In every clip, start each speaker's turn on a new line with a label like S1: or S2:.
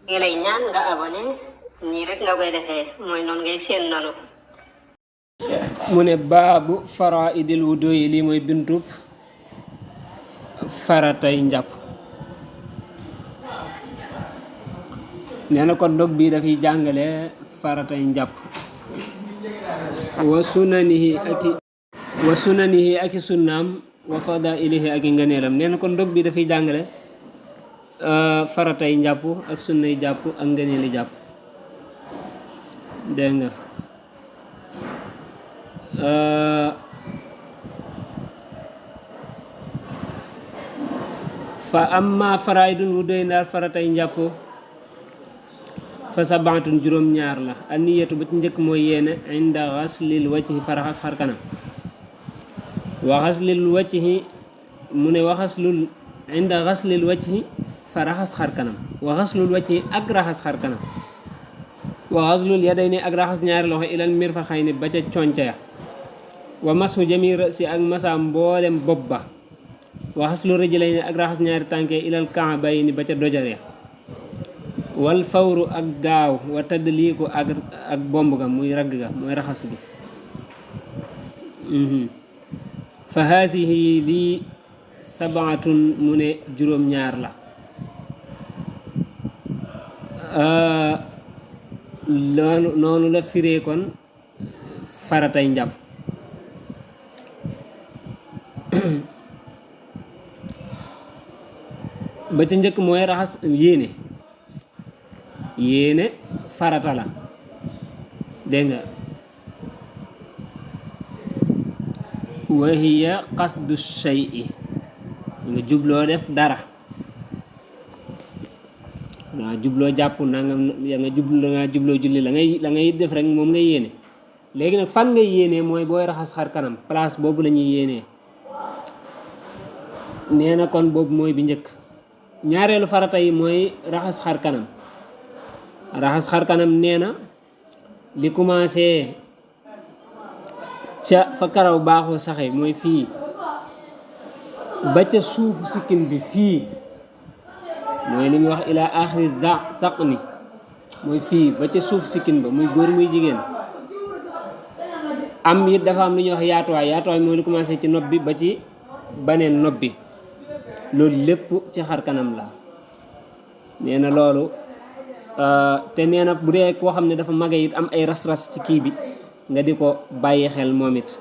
S1: ngi lay ñaan nga abonné nii rek nga koy defee mooy noonu ngay seen noonu.
S2: mu ne baabu faraidil wudu yi lii mooy bintub faratay njàpp. nee na kon dog bii dafay jàngale faratay njàpp wa sunanihi ak i sunnaam wa fadailihi ak i ngëneelam. nee na kon dog bii dafay jàngale faratay njàpp ak sunnay jàpp ak ngëneeli jàpp. dégg nga fa amma faraidul wudu ndaal faratay njàpp fa sabaatun juróom-ñaar la. anniyatu ba ci njëkk mooy yéene inda xaslil wajhi fa raxas xar kanam. wa xaslil wajhi mu ne wa xaslul inda xaslil wajhi fa raxas xar kanam. wa xaslul wajhi ak raxas xar kanam. wa xaslul yadayni ak raxas ñaari loxo ilal mirfaxayni ba ca conca ya. wa masu jami rasi ak masa mboolem bopp ba. wa xaslul rijlayni ak raxas ñaari tànke ilal kaabayni ba ca dojar ya. wal fawru ak gaaw wa tadliiku ak bomb ga muy ragg ga mooy raxas gi. fa haasihi lii sabaatun mu ne juróom-ñaar la. noonu la firee kon faratay njàpp. ba ca njëkk mooy raxas yéene farata la. dégg nga wa hiya qasdu shay'i nga jubloo def dara. nga jubloo jàpp nangam ya nga jubloo julli la ngay def rek moom ngay yéene. léegi nag fan ngay yéenee mooy booy raxas xar kanam place boobu la ñuy yéenee. nee na kon boobu mooy bi njëkk. ñaareelu farata yi mooy raxas xar kanam. raxas xar kanam nee na li commencé ca fa karaw baaxoo saxe mooy fii ba ca suufu sikkin bi fii mooy li muy wax ila axiri taqni mooy fii ba ca suuf sikkin ba muy góor muy jigéen. am it dafa am lu ñuy wax yaatuwaay mooy li commencé ci nopp bi ba ci baneen nopp bi. loolu lépp ci xar kanam la. nee na loolu te nee na bu dee koo xam ne dafa mage it am ay ras-ras ci kii bi nga di ko bàyyi xel moom it.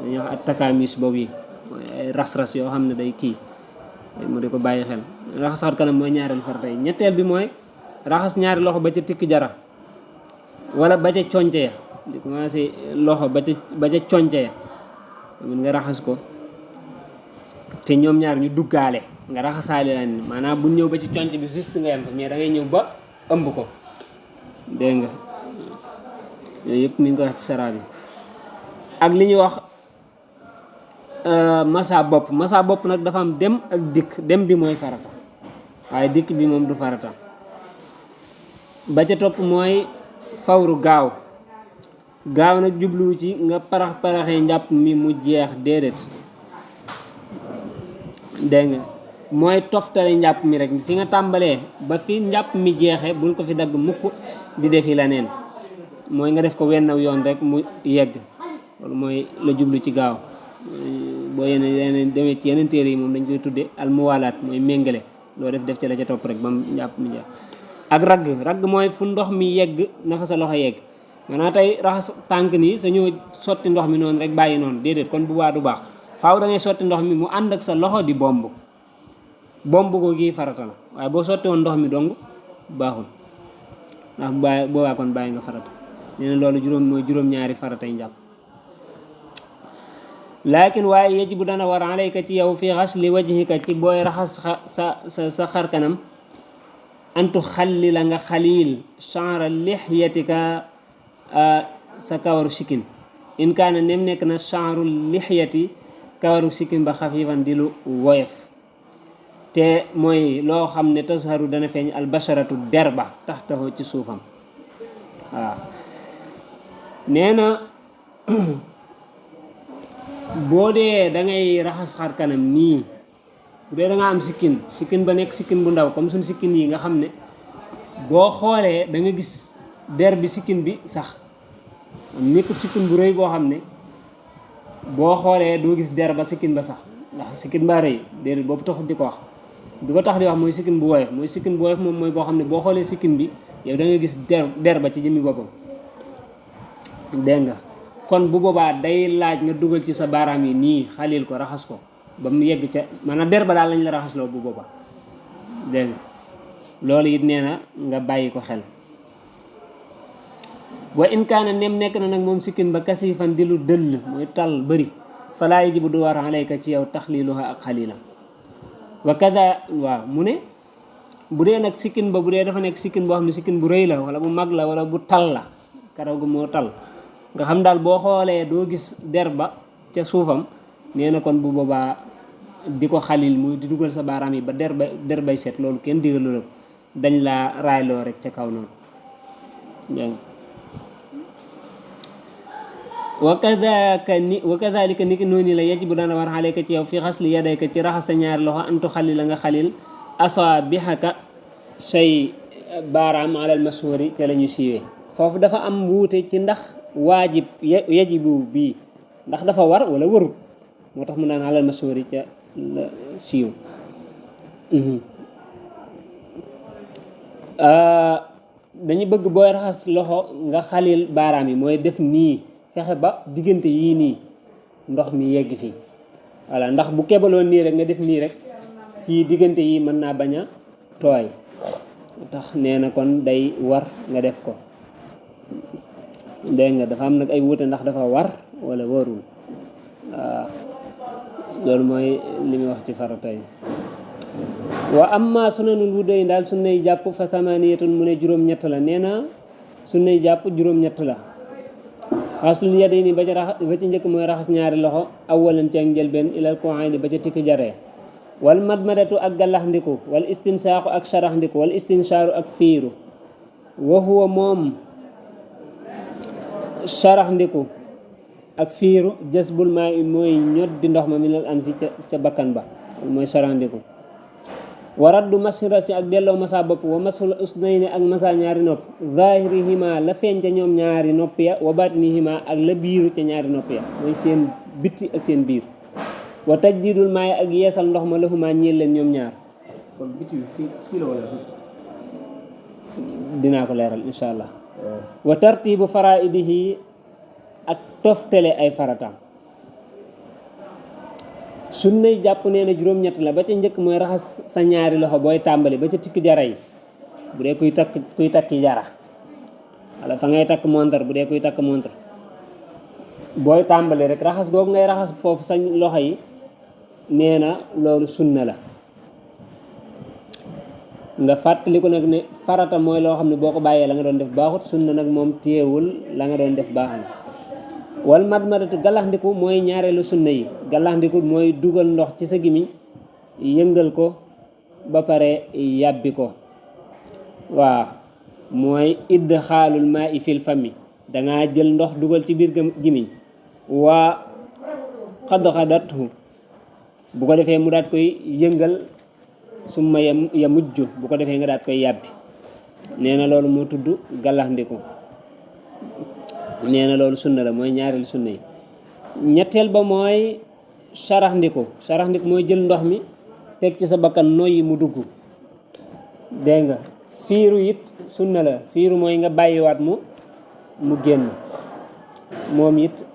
S2: dañuy wax ak takaamis boobu yi mooy ay ras-ras yoo xam ne day kii mu di ko bàyyi xel. raxas xar kanam mooy ñaareel farata yi. ñetteel bi mooy raxas ñaari loxo ba ca tikki jara wala ba ca conce ya. di commencé loxo ba ca conce ya mun nga raxas ko te ñoom ñaar ñu duggaale nga raxasaale la ni maanaam bu ñëw ba ci conc bi juste nga yem ko mais da ngay ñëw ba ëmb ko. dégg nga yooyu yëpp mi ngi ko wax ci sara bi. ak li ñuy wax masa bopp nag dafa am dem ak dikk. dem bi mooy farata waaye dikk bi moom du farata. ba ca topp mooy fawru gaaw nag jubluwu ci nga paraxee njàpp mi mu jeex déedéet. dégg nga mooy toftale njàpp mi rek fi nga tàmbalee ba fi njàpp mi jeexe bul ko fi dagg mukk di defi leneen. mooy nga def ko wenn yoon rek mu yegg. loolu mooy la jublu ci gaaw. boo yeneen demee ci yeneen téere yi moom dañ koy tudde almuwalaat mooy méngale. loo def ci la ca topp rek ba mu njàpp mi jeex. ak ragg mooy fu ndox mi yegg na fa sa loxo yegg. maanaam tey raxas tànk nii sa ñëw sotti ndox mi noonu rek bàyyi noonu déedéet kon bu baax du baax. faaw da ngay sotti ndox mi mu ànd ak sa loxo di bomb ko gi farata la. waaye boo sotti woon ndox mi dong baaxul ndax boobaa kon bàyyi nga farata. nee na loolu juróom-ñaari faratay njàpp. laakin waaye yajibu dana war alayka ci yow fi xasli wajhika ci booy raxas sa xar kanam antu xalli la nga xaliil chanra lixyatika sa kawaru sikkin. in kaana nem nekk na chanru lixyati kawaru sikkim ba xafifan di lu woyof. te mooy loo xam ne tasharu dana feeñ albasharatu der ba taxtahu ci suufam. waaw nee na boo dee da ngay raxas xar kanam nii bu dee da nga am sikkin ba nekk sikkin bu ndaw comme suñu sikkin yi nga xam ne boo xoolee da nga gis der bi sikkin bi sax nekkul sikkin bu rëy boo xam ne boo xoolee doo gis der ba sikkin ba sax ndax sikkin baa rëy déedéet boobu taxut di ko wax bi ko tax di wax mooy sikkin bu woyof mooy sikkin bu woyof moom mooy boo xam ne boo xoolee sikkin bi yow da nga gis der ba ci jëmmi boppam dégg nga kon bu boobaa day laaj nga dugal ci sa baaraam yi nii xalil ko raxas ko ba mu yegg ca maanaam der ba daal lañ la raxasloo bu boobaa dégg nga loolu it nee na nga bàyyi ko xel wa in kaana nem nekk na nag moom sikkin ba kasifan di lu dëll mooy tal bëri falaa yajibu du war alayka ci yow taxliluha ak xalila wa kada waaw mu ne bu dee nag sikkin ba bu dee dafa nekk sikkin boo xam ne sikkin bu rëy la wala bu mag la wala bu tal la karaw ga moo tal nga xam daal boo xoolee doo gis der ba ca suufam nee na kon bu boobaa di ko xalil muy di dugal sa baaraam yi ba der bay set loolu kenn digalu la ko dañ laa raayloo rek ca kaw noonu wa kadhalika ni ki noonu la yajibu dana war alayka ci yow fi xasli yadayka ci raxas sa ñaari loxo antu xalila nga xalil asaabihaka say baaraam alal mashhuri te la ñu siiwee foofu dafa am wuute ci ndax waajib yajibu bii ndax dafa war wala warut moo tax mu naan alal mashhuri ca la siiw dañu bëgg booy raxas loxo nga xalil baaraam yi mooy def nii fexe ba diggante yii nii ndox mi yegg fii voilà ndax bu kebaloon nii rek nga def nii rek fii diggante yi mën naa bañ a tooy tax nee na kon day war nga def ko dégg nga dafa am nag ay wuute ndax dafa war wala warul waaw loolu mooy li muy wax ci farata yi wa amma sunanul wuday daal sunnay jàpp fa tamaniyatun mu ne juróom-ñett la nee na sunnay jàpp juróom-ñett la xaslul yadayni ba ci njëkk mooy raxas ñaari loxo awalan ci ak njëlbeen ilal ku'ayni ba ca tikki jaree wal madmadatu ak gallaxndiku wal istinsaaxu ak sharaxndiku wal istinshaaru ak fiiru wa huwa moom sharaxndiku ak fiiru jasbul maa i mooy ñoddi ndox ma minal an fi ca bakkan ba mooy sharaxndiku wa raddu masrasi ak delloo masa bopp wa masul usnayni ak masa ñaari nopp zahirihima la feeñ ca ñoom ñaari nopp ya wa batinihima ak la biiru ca ñaari nopp ya mooy seen bitti ak seen biir wa tajdidul maay ak yeesal ndox ma lahuma ñeel leen ñoom ñaar kon bitti fii la wala dinaa ko leeral insha allah wa tartibu faraidihi ak toftale ay farataam sunnay jàpp nee na juróom-ñett la ba ca njëkk mooy raxas sa ñaari loxo booy tàmbali ba ca tikki jara yi bu dee kuy takki jara wala fa ngay takk montar bu dee kuy takk montar booy tàmbali rek raxas googu ngay raxas foofu sa loxo yi nee na loolu sunna la nga fàttali ko nag ne farata mooy loo xam ne boo ko bàyyee la nga doon def baaxut sunna nag moom téewul la nga doon def baax na wal madmadatu galaxndiku mooy ñaareelu sunna yi galaxndiku mooy dugal ndox ci sa gimiñ yëngal ko ba pare yàbbi ko waaw mooy idd xaalul maa i fil fami dangaa jël ndox dugal ci biir gimiñ waa xad-xadatu bu ko defee mu daat koy yëngal summa ya mujj bu ko defee nga daat koy yàbbi nee na loolu moo tudd galaxndiku nee na loolu sunna la mooy ñaareel sunna yi ñetteel ba mooy saraxndiku mooy jël ndox mi teg ci sa bakkan noyyi mu dugg dégg nga fiiru it sunna la fiiru mooy nga bàyyiwaat mu génn moom it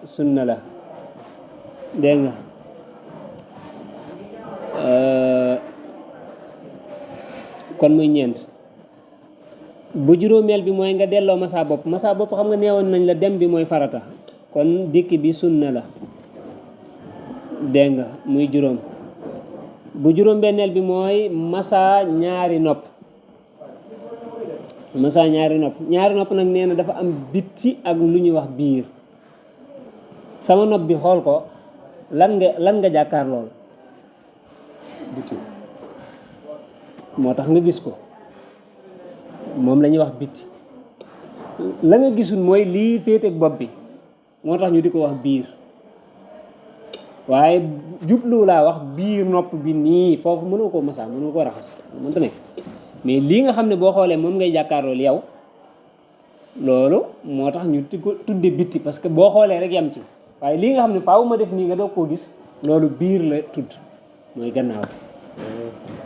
S2: sunna la dégg nga kon muy ñeent bu juróomeel bi mooy nga delloo masa bopp xam nga neewoon nañ la dem bi mooy farata kon dikk bi sunna la dégg nga muy juróom bu juróom benneel bi mooy masa ñaari nopp ñaari nopp nag nee na dafa am bitti ak lu ñuy wax biir sama nopp bi xool ko lan nga jàkkaar lool bitti moo tax nga gis ko moom la ñuy wax bitti la nga gisul mooy lii féete ak bopp bi moo tax ñu di ko wax biir waaye jublu laa wax biir nopp bi nii foofu mënoo koo masaa mënoo koo raxas mënta nekk mais lii nga xam ne boo xoolee moom ngay jàkkaarlool yow loolu moo tax ñu tudde bitti parce que boo xoolee rek yam ci waaye lii nga xam ne faaw ma def nii nga doog koo gis loolu biir la tudd mooy gannaaw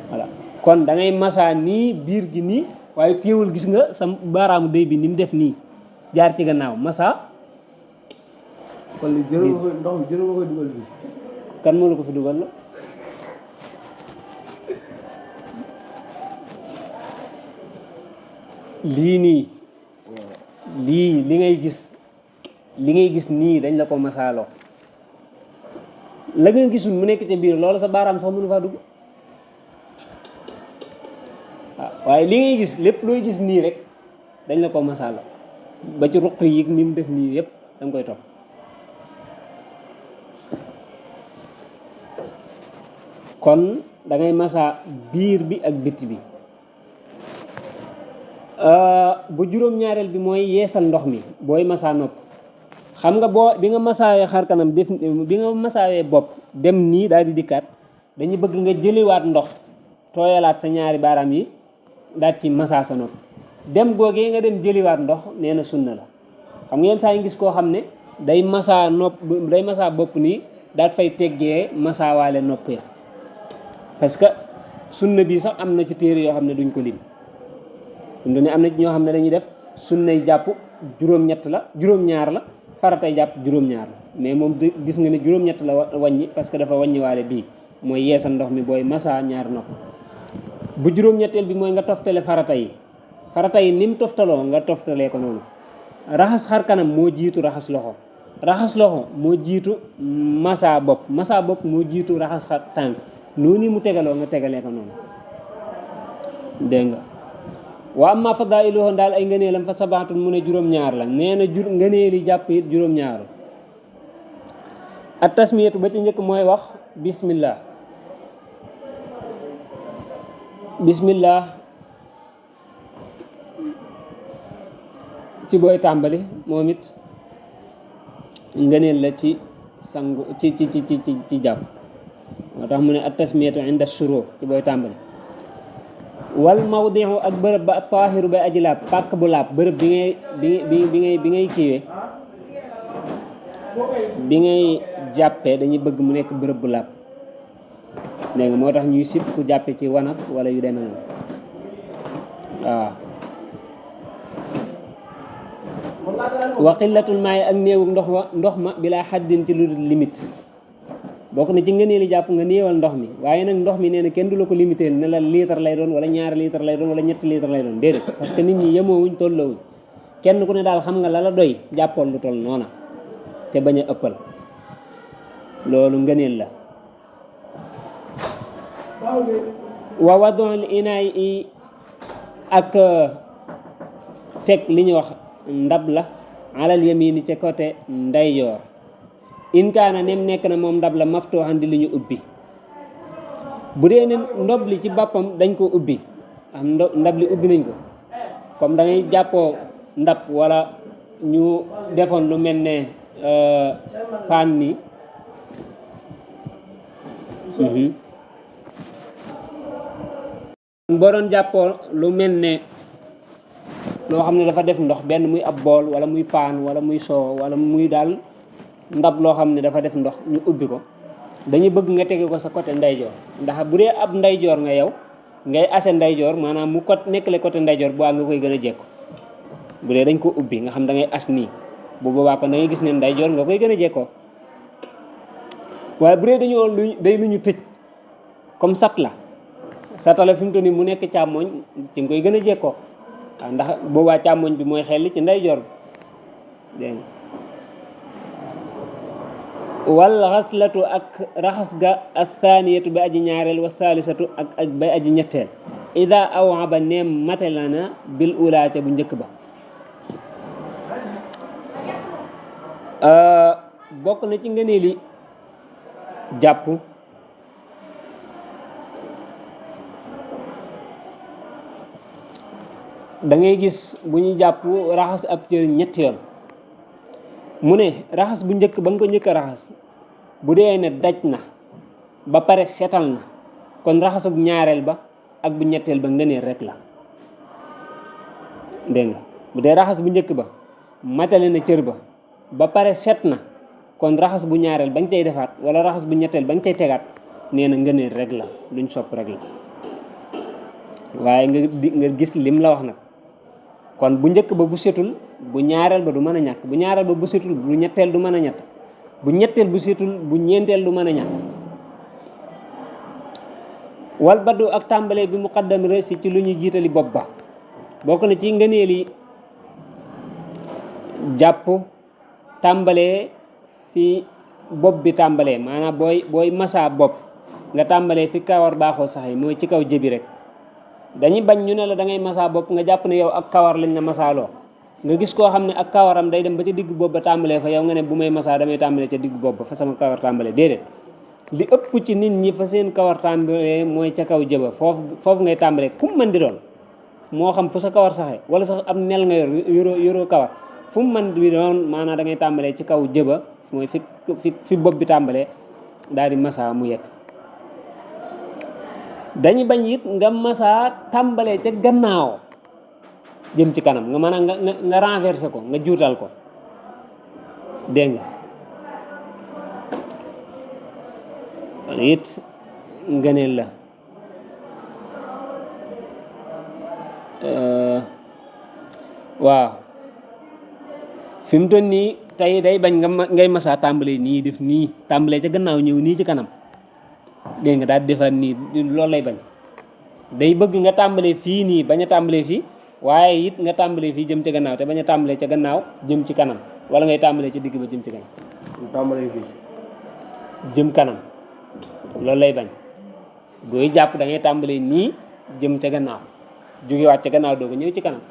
S2: voilà kon da ngay masaa nii biir gi nii waaye téewul gis nga sa baaraamu déy bi ni mu def nii jaar ci gannaaw masaa
S3: kon li jërë nga ndox mi jërë nga koy dugal bi
S2: kan moo la ko fi dugal la lii nii li ngay gis nii dañ la ko masaaloo la nga gisul mu nekk ci biir loolu sa baaraam sax mënu faa dugg waaw waaye li ngay gis lépp looy gis nii rek dañ la ko masaaloo ba ci ruq yi ni mu def nii yépp da nga koy topp kon da ngay masaa biir bi ak bitti bi bu juróom-ñaareel bi mooy yeesal ndox mi booy masaa nopp xam nga boo bi nga masaawee xar kanam def bi nga masaawee bopp dem nii daal di dikkaat dañu bëgg nga jëliwaat ndox tooyalaat sa ñaari baaraam yi daal ci masaa sa nopp dem googee nga dem jëliwaat ndox nee na sunna la xam ngeen saa yi gis koo xam ne day masaa bopp nii daal fay teggee masaawaale nopp ya parce que sunna bi sax am na ci téere yoo xam ne duñ ko lim ne am na ci ñoo xam ne dañuy def sunnay jàpp juróom-ñett la juróom-ñaar la faratay jàpp juróom-ñaar la mais moom gis nga ne juróom-ñett la wàññi parce que dafa wàññiwaale bii mooy yeesal ndox mi booy masa ñaar nopp bu juróom-ñetteel bi mooy nga toftale farata yi ni mu toftaloo nga toftalee ko noonu raxas xar kanam moo jiitu raxas loxo moo jiitu masa bopp moo jiitu raxas xar tànk noonu mu tegaloo nga tegalee ko noonu dégg nga wa amma fadailuhu daal ay ngëneelam fa sabaatun mu ne juróom-ñaar la nee na ngëneeli jàpp it juróom-ñaaru at tasmiyatu ba ci njëkk mooy wax bismillah ci booy tàmbali moom it ngëneel la ci sangu ci jàpp moo tax mu ne at tasmiyatu inda shuru ci booy tàmbali wal mawdiu ak bërëb ba taahiru bay aji laab pàkk bu laab bërëb bi ngay kiiwee bi ngay jàppee dañuy bëgg mu nekk bërëb bu laab dégg nga moo tax ñuy sib ku jàppe ci wanag wala yu demee noonu waaw wa qillatul maay ak néewu ndox ma bilaa xaddin ci lu dul limite bokk na ci ngëneeli jàpp nga néewal ndox mi waaye nag ndox mi nee na kenn du la ko limité ne la litre lay doon wala ñaari litre lay doon wala ñetti litre lay doon déedéet parce que nit ñi yemoowuñ tolloowuñ kenn ku ne daal xam nga la la doy jàppool lu toll noona te bañ a ëppal loolu ngëneel la wa wadul inaay ak teg li ñuy wax ndab la alal yamini ca côté ndeyjoor in kaana nem nekk na moom ndab la maftooxan di lu ñu ubbi bu dee ne ndob li ci boppam dañ ko ubbi am ndab li ubbi nañ ko comme da ngay jàppoo ndab wala ñu defoon lu mel ne paan nii boo doon jàppoo lu mel ne loo xam ne dafa def ndox benn muy ab bool wala muy paan wala muy soow wala muy daal ndab loo xam ne dafa def ndox ñu ubbi ko dañuy bëgg nga tege ko sa côté ndeyjoor ndax bu dee ab ndeyjoor nga yow ngay ase ndeyjoor maanaam mu nekkale côté ndeyjoor bu nga koy gën a jekko bu dee dañ ko ubbi nga xam da ngay as nii bu boobaa kon da ngay gis ne ndeyjoor nga koy gën a jekkoo waaye bu dee dañoo day lu ñu tëj comme satla fi mu toll nii mu nekk càmmoñ ci nga koy gën a jekkoo waaw ndax boobaa càmmoñ bi mooy xel ci ndeyjoor bi dégg nga wal xaslatu ak raxas ga ak thaniyatu bi aji ñaareel wa thalithatu ak bay aji ñetteel ida awaba neem matela na bil ula ca bu njëkk ba bokk na ci ngëneeli jàpp da ngay gis bu ñuy jàpp raxas ab cër ñetti yoon mu ne raxas bu njëkk ba nga ko njëkk a raxas bu dee ne daj na ba pare setal na kon raxasub ñaareel ba ak bu ñetteel ba ngëneel rek la dégg nga bu dee raxas bu njëkk ba matale na cër ba pare set na kon raxas bu ñaareel bañ cay defaat wala raxas bu ñetteel bañ cay tegaat nee na ngëneel rek la luñ sopp rek la waaye nga gis lim la wax nag kon bu njëkk ba bu setul bu ñaareel ba du mën a ñàkk bu ñaareel ba bu setul bu ñetteel du mën a ñett bu ñetteel bu setul bu ñeenteel du mën a ñàkk wal baddu ak tàmbalee bi muqaddam rësi ci lu ñu jiitali bopp ba bokk na ci ngëneel yi jàpp tàmbalee fi bopp bi tàmbalee maanaam booy masaa bopp nga tàmbalee fi kawar baaxoo saxee mooy ci kaw jëbi rek dañuy bañ ñu ne la da ngay masaa bopp nga jàpp ne yow ak kawar lañ la masaaloo nga gis koo xam ne ak kawaram day dem ba ca digg bopp ba tàmbalee fa yow nga ne bu may masaa damay tàmbalee ca digg bopp ba fa sama kawar tàmbalee déedéet li ëpp ci nit ñi fa seen kawar tàmbalee mooy ca kaw jëba foofu ngay tàmbalee kum mën di doon moo xam fu sa kawar saxee wala sax am nel nga yoroo kawar fu mu mën di doon maanaam da ngay tàmbalee ci kaw jëba mooy fi bopp bi tàmbalee daal di masaa mu yekk dañu bañ it nga masaa tàmbalee ca gannaaw jëm ci kanam nga mën a nga renversé ko nga juutal ko dégg nga wala it ngëneel la waaw fi mu toll nii tey day bañ ngay masaa tàmbalee nii def nii tàmbalee ca gannaaw ñëw nii ci kanam dégg nga daal di defaat nii loolu lay bañ day bëgg nga tàmbalee fii nii bañ a tàmbalee fii waaye it nga tàmbalee fii jëm ca gannaaw te bañ a tàmbalee ca gannaaw jëm ci kanam wala ngay tàmbalee ci digg ba jëm ci kanam
S3: tàmbalee fii
S2: jëm kanam loolu lay bañ booy jàpp da ngay tàmbalee nii jëm ca gannaaw jógewaat ca gannaaw doo ko ñëw ci kanam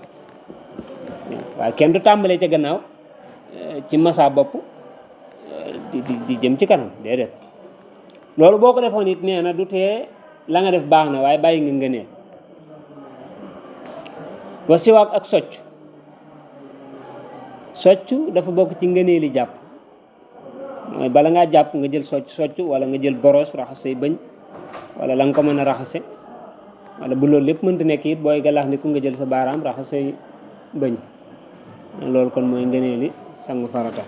S2: waaye kenn du tàmbalee ca gannaaw ci massa bopp di jëm ci kanam déedéet loolu boo ko defoon it nee na du tee la nga def baax na waaye bàyyi nga ngëneel wa siwaak ak socc dafa bokk ci ngëneeli jàpp mooy bala ngaa jàpp nga jël socc wala nga jël boros raxas say bëñ wala la nga ko mën a raxase wala bu loolu lépp mënta nekk it booy galax ni ku nga jël sa baaraam raxas say bëñ loolu kon mooy ngëneeli sangu farata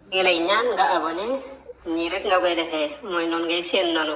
S1: ngi lay ñaan nga abonné nii rek nga koy defee mooy noonu ngay seen noonu